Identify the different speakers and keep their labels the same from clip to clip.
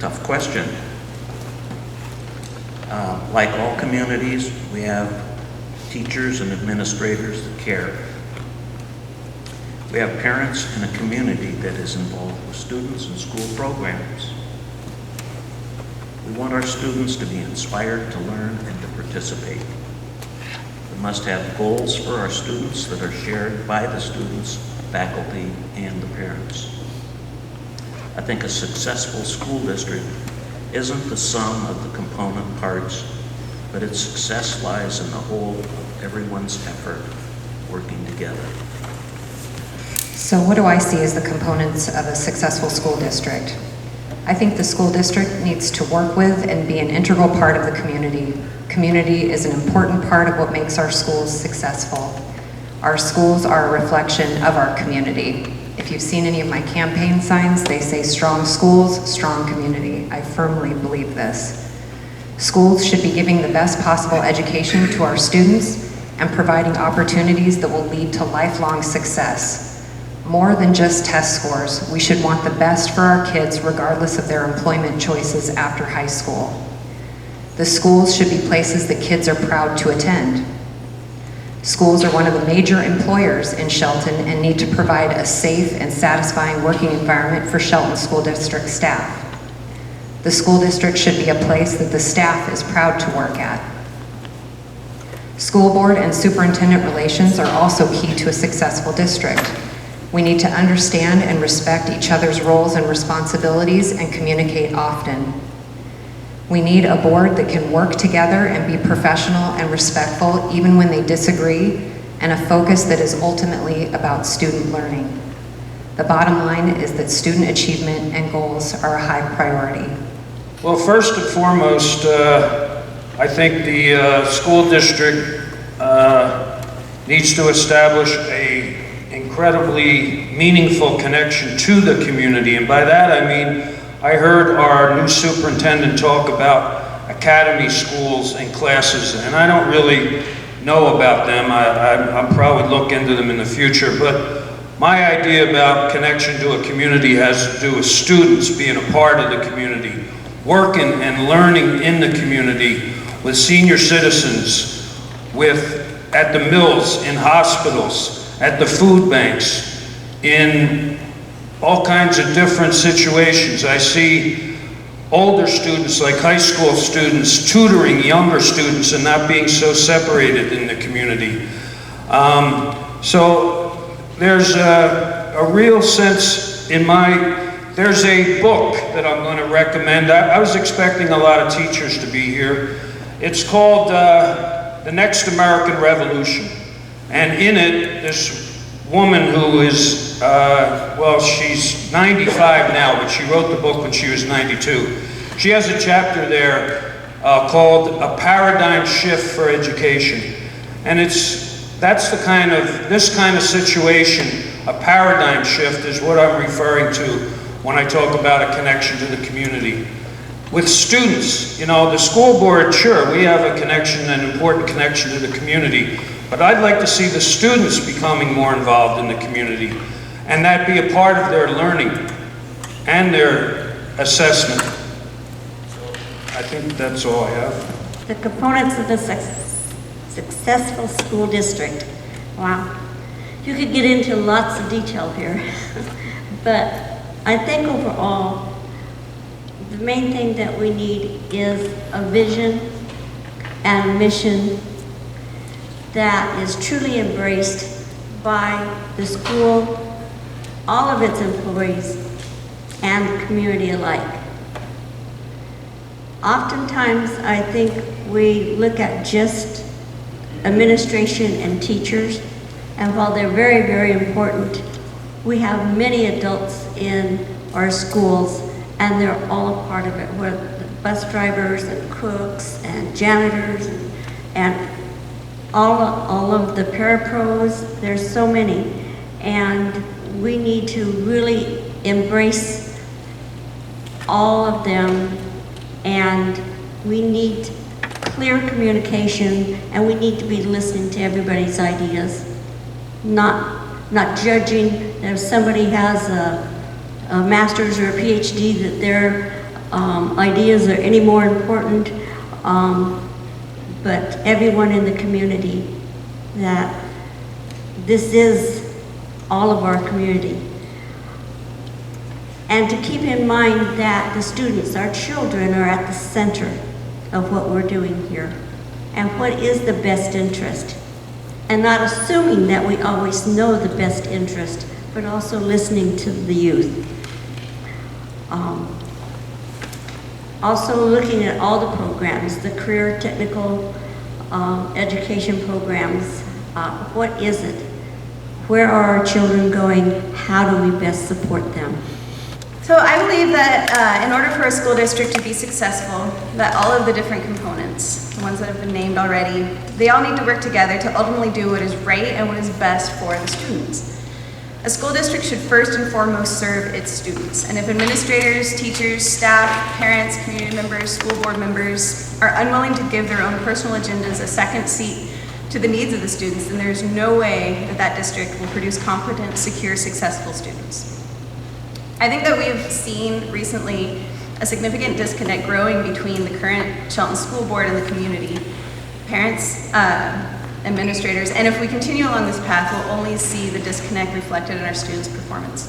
Speaker 1: tough question. Like all communities, we have teachers and administrators that care. We have parents and a community that is involved with students and school programs. We want our students to be inspired to learn and to participate. We must have goals for our students that are shared by the students, faculty, and the parents. I think a successful school district isn't the sum of the component parts, but its success lies in the whole of everyone's effort working together.
Speaker 2: So what do I see as the components of a successful school district? I think the school district needs to work with and be an integral part of the community. Community is an important part of what makes our schools successful. Our schools are a reflection of our community. If you've seen any of my campaign signs, they say strong schools, strong community. I firmly believe this. Schools should be giving the best possible education to our students and providing opportunities that will lead to lifelong success. More than just test scores, we should want the best for our kids regardless of their employment choices after high school. The schools should be places that kids are proud to attend. Schools are one of the major employers in Shelton and need to provide a safe and satisfying working environment for Shelton School District staff. The school district should be a place that the staff is proud to work at. School board and superintendent relations are also key to a successful district. We need to understand and respect each other's roles and responsibilities and communicate often. We need a board that can work together and be professional and respectful even when they disagree, and a focus that is ultimately about student learning. The bottom line is that student achievement and goals are a high priority.
Speaker 3: Well, first and foremost, I think the school district needs to establish a incredibly meaningful connection to the community. And by that I mean, I heard our new superintendent talk about academy schools and classes, and I don't really know about them. I'll probably look into them in the future, but my idea about connection to a community has to do with students being a part of the community, working and learning in the community with senior citizens, at the mills, in hospitals, at the food banks, in all kinds of different situations. I see older students, like high school students, tutoring younger students and not being so separated in the community. So there's a real sense in there's a book that I'm going to recommend. I was expecting a lot of teachers to be here. It's called The Next American Revolution. And in it, this woman who is, well, she's 95 now, but she wrote the book when she was 92. She has a chapter there called A Paradigm Shift for Education. And this kind of situation, a paradigm shift, is what I'm referring to when I talk about a connection to the community. With students, you know, the school board, sure, we have a connection, an important connection to the community, but I'd like to see the students becoming more involved in the community, and that be a part of their learning and their assessment. I think that's all I have.
Speaker 4: The components of the successful school district. Wow. You could get into lots of detail here, but I think overall, the main thing that we need is a vision and a mission that is truly embraced by the school, all of its employees, and the community alike. Oftentimes, I think we look at just administration and teachers, and while they're very, very important, we have many adults in our schools, and they're all a part of it. We're the bus drivers and cooks and janitors and all of the parapros. There's so many, and we need to really embrace all of them, and we need clear communication, and we need to be listening to everybody's ideas, not judging. If somebody has a master's or a PhD, that they're ideas are any more important, but everyone in the community, that this is all of our community. And to keep in mind that the students, our children, are at the center of what we're doing here, and what is the best interest. And not assuming that we always know the best interest, but also listening to the youth. Also looking at all the programs, the career technical education programs. What is it? Where are our children going? How do we best support them?
Speaker 5: So I believe that in order for a school district to be successful, that all of the different components, the ones that have been named already, they all need to work together to ultimately do what is right and what is best for the students. A school district should first and foremost serve its students. And if administrators, teachers, staff, parents, community members, school board members are unwilling to give their own personal agendas a second seat to the needs of the students, then there's no way that that district will produce competent, secure, successful students. I think that we've seen recently a significant disconnect growing between the current Shelton School Board and the community, parents, administrators, and if we continue along this path, we'll only see the disconnect reflected in our students' performance.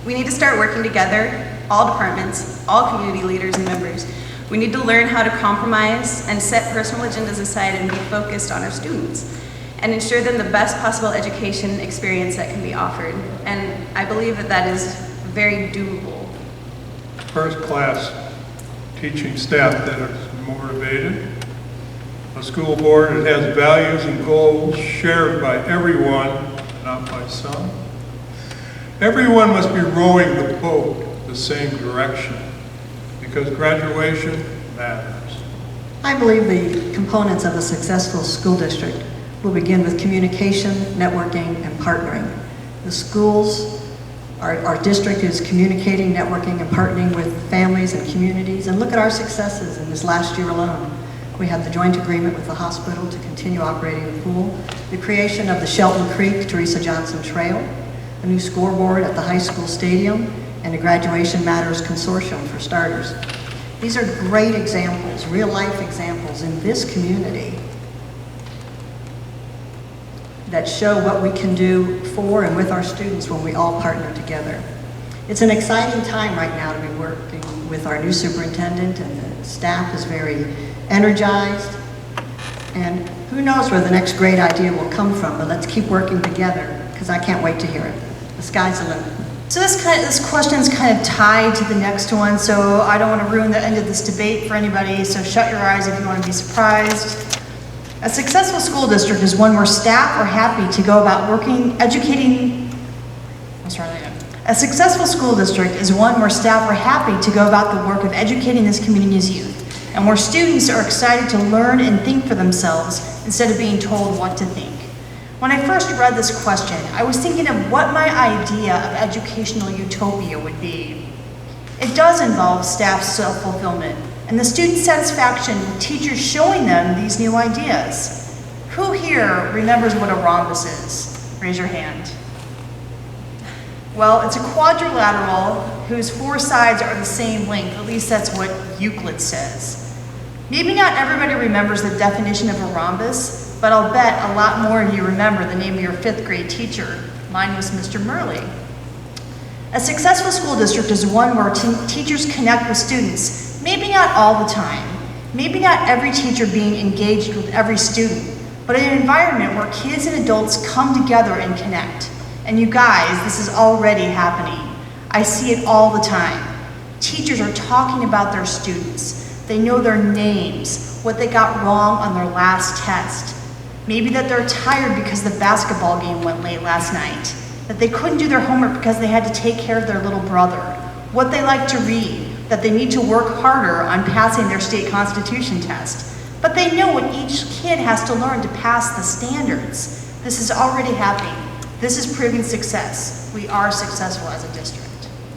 Speaker 5: We need to start working together, all departments, all community leaders and members. We need to learn how to compromise and set personal agendas aside and be focused on our students and ensure them the best possible education experience that can be offered. And I believe that that is very doable.
Speaker 6: First-class teaching staff that is motivated, a school board that has values and goals shared by everyone, not by some. Everyone must be rowing the boat the same direction, because graduation matters.
Speaker 7: I believe the components of a successful school district will begin with communication, networking, and partnering. The schools, our district is communicating, networking, and partnering with families and communities. And look at our successes in this last year alone. We have the joint agreement with the hospital to continue operating the pool, the creation of the Shelton Creek Teresa Johnson Trail, a new scoreboard at the high school stadium, and a Graduation Matters Consortium for starters. These are great examples, real-life examples in this community that show what we can do for and with our students when we all partner together. It's an exciting time right now to be working with our new superintendent, and the staff is very energized. And who knows where the next great idea will come from, but let's keep working together, because I can't wait to hear it. The sky's the limit.
Speaker 5: So this question's kind of tied to the next one, so I don't want to ruin the end of this debate for anybody, so shut your eyes if you want to be surprised. A successful school district is one where staff are happy to go about A successful school district is one where staff are happy to go about the work of educating this community's youth, and where students are excited to learn and think for themselves instead of being told what to think. When I first read this question, I was thinking of what my idea of educational utopia would be. It does involve staff self-fulfillment and the student satisfaction with teachers showing them these new ideas. Who here remembers what a rhombus is? Raise your hand. Well, it's a quadrilateral whose four sides are the same length, at least that's what Euclid says. Maybe not everybody remembers the definition of a rhombus, but I'll bet a lot more of you remember the name of your 5th grade teacher. Mine was Mr. Murley. A successful school district is one where teachers connect with students, maybe not all the time, maybe not every teacher being engaged with every student, but an environment where kids and adults come together and connect. And you guys, this is already happening. I see it all the time. Teachers are talking about their students. They know their names, what they got wrong on their last test. Maybe that they're tired because the basketball game went late last night, that they couldn't do their homework because they had to take care of their little brother, what they like to read, that they need to work harder on passing their state constitution test. But they know what each kid has to learn to pass the standards. This is already happening. This is proving success. We are successful as a district.